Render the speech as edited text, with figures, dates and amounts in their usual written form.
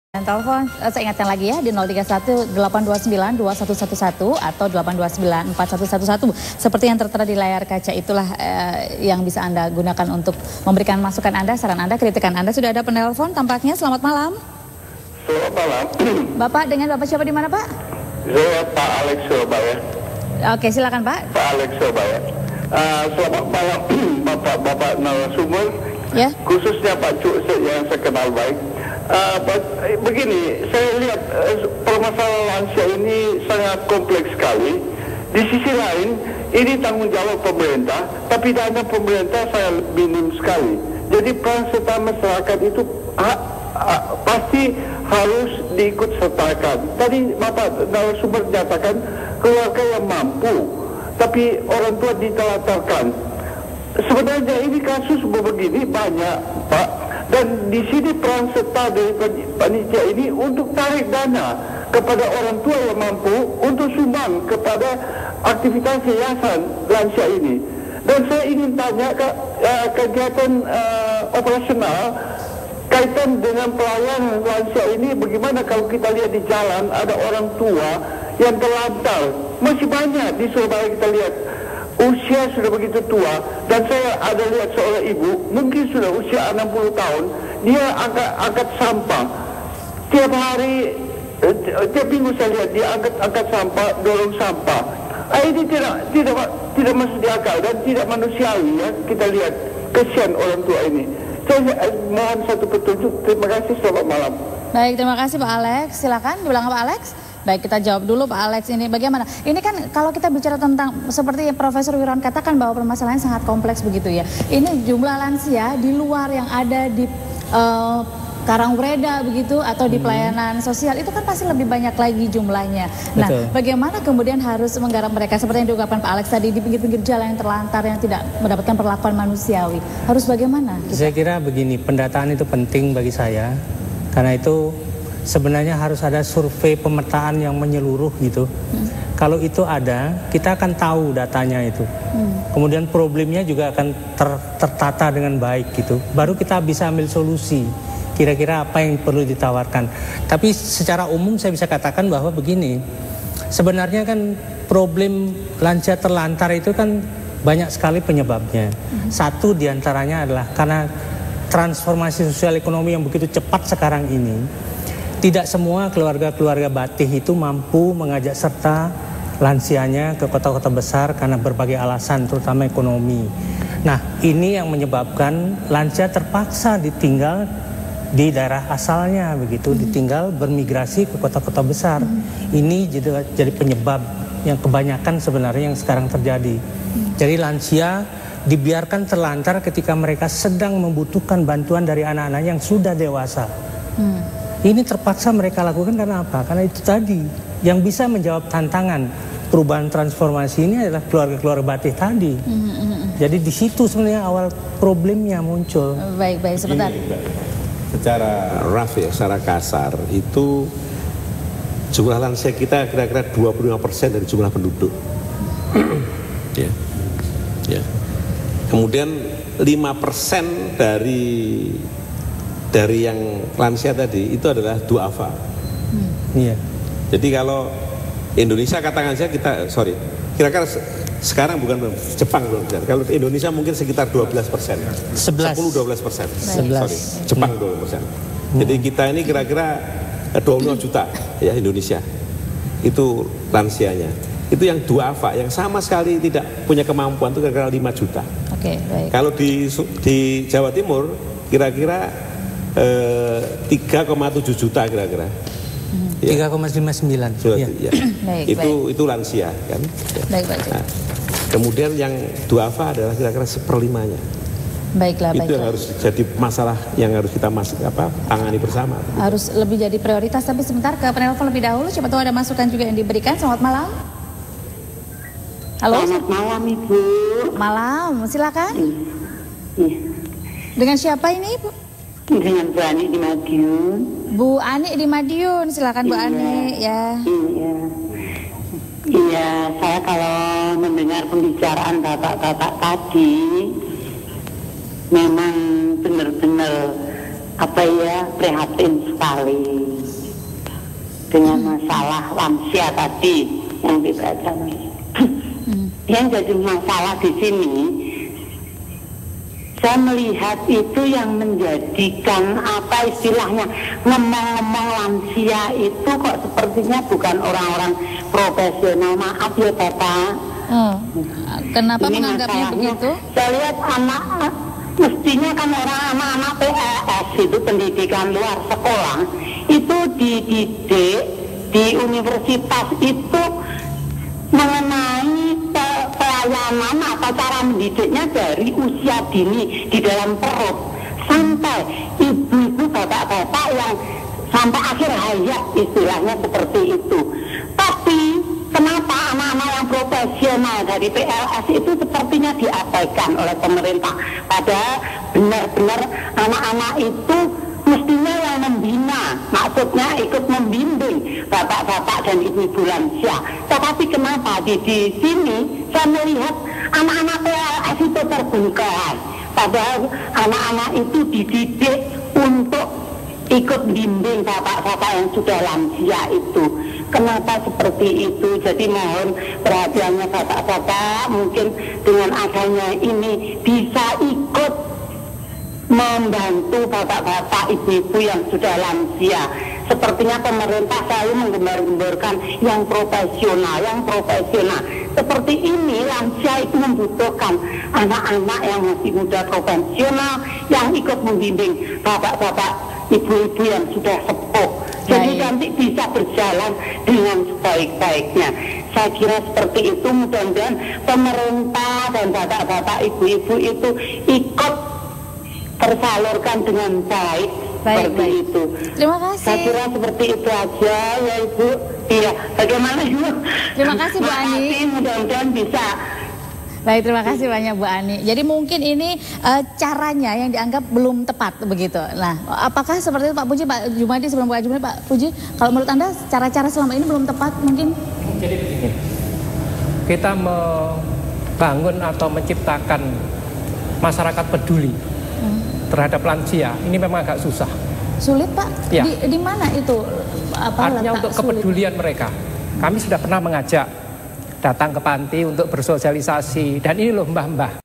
Dan telepon, saya ingatkan lagi ya di 031 829 2111 atau 829 4111. Seperti yang tertera di layar kaca itulah yang bisa Anda gunakan untuk memberikan masukan Anda, saran Anda, kritikan Anda. Sudah ada penelpon tampaknya. Selamat malam. Selamat malam. Bapak dengan Bapak siapa di mana, Pak? Saya Pak Alex Surabaya. Oke, silakan Pak. Pak Alex Surabaya. Selamat malam Bapak narasumber. Ya. Khususnya Pak Cuk yang saya kenal baik. Begini, saya lihat permasalahan lansia ini sangat kompleks sekali. Di sisi lain, ini tanggung jawab pemerintah, tapi dana pemerintah sangat minim sekali. Jadi peran serta masyarakat itu pasti harus diikut sertakan. Tadi Bapak narasumber nyatakan keluarga yang mampu, tapi orang tua ditelantarkan. Sebenarnya ini kasus begini banyak, Pak. Dan di sini peran serta dari panitia ini untuk tarik dana kepada orang tua yang mampu untuk sumbang kepada aktivitas yayasan lansia ini. Dan saya ingin tanya kegiatan operasional kaitan dengan pelayanan lansia ini, bagaimana kalau kita lihat di jalan ada orang tua yang terlantar. Masih banyak di Surabaya kita lihat. Usia sudah begitu tua, dan saya ada lihat seorang ibu, mungkin sudah usia 60 tahun, dia angkat sampah. Tiap hari, tiap minggu saya lihat dia angkat sampah, dorong sampah. Ini tidak masuk di akal dan tidak manusiawi ya, kita lihat. Kesian orang tua ini. Saya mohon satu petunjuk. Terima kasih, selamat malam. Baik, terima kasih Pak Alex. Silakan, di belakang Pak Alex. Baik, kita jawab dulu Pak Alex ini bagaimana. Ini kan kalau kita bicara tentang seperti Profesor Wirawan katakan bahwa permasalahannya sangat kompleks begitu ya. Ini jumlah lansia di luar yang ada di Karangwreda begitu atau di pelayanan sosial itu kan pasti lebih banyak lagi jumlahnya. Nah, betul. Bagaimana kemudian harus menggarap mereka seperti yang diungkapkan Pak Alex tadi di pinggir-pinggir jalan yang terlantar yang tidak mendapatkan perlakuan manusiawi. Harus bagaimana? Saya kira begini, pendataan itu penting bagi saya karena itu sebenarnya harus ada survei pemetaan yang menyeluruh gitu. Kalau itu ada, kita akan tahu datanya itu. Kemudian problemnya juga akan tertata dengan baik gitu. Baru kita bisa ambil solusi. Kira-kira apa yang perlu ditawarkan. Tapi secara umum saya bisa katakan bahwa begini. Sebenarnya kan problem lansia terlantar itu kan banyak sekali penyebabnya. Satu diantaranya adalah karena transformasi sosial ekonomi yang begitu cepat sekarang ini. Tidak semua keluarga-keluarga Batih itu mampu mengajak serta lansianya ke kota-kota besar karena berbagai alasan, terutama ekonomi. Nah, ini yang menyebabkan lansia terpaksa ditinggal di daerah asalnya, begitu, ditinggal bermigrasi ke kota-kota besar. Ini jadi penyebab yang kebanyakan sebenarnya yang sekarang terjadi. Jadi lansia dibiarkan terlantar ketika mereka sedang membutuhkan bantuan dari anak-anak yang sudah dewasa. Ini terpaksa mereka lakukan karena apa? Karena itu tadi, yang bisa menjawab tantangan perubahan transformasi ini adalah keluarga-keluarga Batih tadi. Jadi di situ sebenarnya awal problemnya muncul. Baik, sebentar. Secara rough ya, secara kasar, itu jumlah lansia kita kira-kira 25% dari jumlah penduduk. Ya. Kemudian 5% dari yang lansia tadi itu adalah duafa. Iya. Jadi kalau Indonesia katakan saja kira-kira sekarang bukan Jepang belum. Kalau Indonesia mungkin sekitar 12%. 10-12%. Jepang 12%. Jadi kita ini kira-kira 20 juta ya Indonesia. Itu lansianya. Itu yang duafa, yang sama sekali tidak punya kemampuan itu kira-kira 5 juta. Oke, baik. Kalau di Jawa Timur kira-kira 3,7 juta kira-kira. 3,59. Ya. Itu lansia kan. Baik. Nah, kemudian yang duafa adalah kira-kira 1/5-nya. Baiklah. Itu yang harus jadi masalah yang harus kita tangani bersama. Harus lebih jadi prioritas. Tapi sebentar ke penelpon lebih dahulu. Siapa tahu ada masukan juga yang diberikan. Selamat malam. Halo. Selamat malam Ibu. Malam, silakan. Iya. Dengan siapa ini Ibu? Dengan Bu Ani di Madiun. Bu Ani di Madiun, silakan Bu Ani ya. Iya, saya kalau mendengar pembicaraan bapak-bapak tadi, memang benar-benar prihatin sekali. dengan masalah lansia tadi yang dipelajari. Yang jadi masalah di sini, saya melihat itu yang menjadikan apa istilahnya ngomong-ngomong lansia itu kok sepertinya bukan orang-orang profesional. Maaf ya Bapak. Kenapa menganggapnya begitu? Saya lihat anak, mestinya kan anak-anak PLS itu pendidikan luar sekolah itu dididik di universitas itu mengenai pelayanan atau cara mendidiknya dari usia dini di dalam perut sampai ibu-ibu bapak-bapak yang sampai akhir hayat istilahnya seperti itu. Tapi kenapa anak-anak yang profesional dari PLS itu sepertinya diabaikan oleh pemerintah? Padahal benar-benar anak-anak itu mestinya yang membina, maksudnya ikut membimbing bapak-bapak dan ibu-ibu lansia. Tetapi kenapa di sini saya melihat anak-anak PLS itu terbengkalai, padahal anak-anak itu dididik untuk ikut bimbing bapak-bapak yang sudah lansia itu. Kenapa seperti itu? Jadi mohon perhatiannya bapak-bapak, mungkin dengan adanya ini bisa ikut membantu bapak-bapak ibu-ibu yang sudah lansia. Sepertinya pemerintah selalu menggembar-gemborkan yang profesional. Seperti ini lansia itu membutuhkan anak-anak yang masih muda profesional yang ikut membimbing bapak-bapak ibu-ibu yang sudah sepuh. Jadi nanti bisa berjalan dengan sebaik-baiknya. Saya kira seperti itu, mudah-mudahan pemerintah dan bapak-bapak ibu-ibu itu ikut tersalurkan dengan baik, seperti itu. Terima kasih. Saya kira seperti itu aja ya Ibu. Iya, bagaimana Ibu? Terima kasih Bu Ani. Mudah-mudahan bisa. Baik, terima kasih banyak Bu Ani. Jadi mungkin ini caranya yang dianggap belum tepat begitu. Nah, apakah seperti itu Pak Puji, Pak Jumadi, sebelum Pak Jumadi, Pak Puji, kalau menurut Anda cara-cara selama ini belum tepat mungkin? Jadi begini, kita membangun atau menciptakan masyarakat peduli terhadap lansia ini memang agak susah. Sulit Pak? Ya. Di mana itu? Artinya untuk kepedulian mereka. Kami sudah pernah mengajak datang ke panti untuk bersosialisasi, dan ini loh mbah-mbah.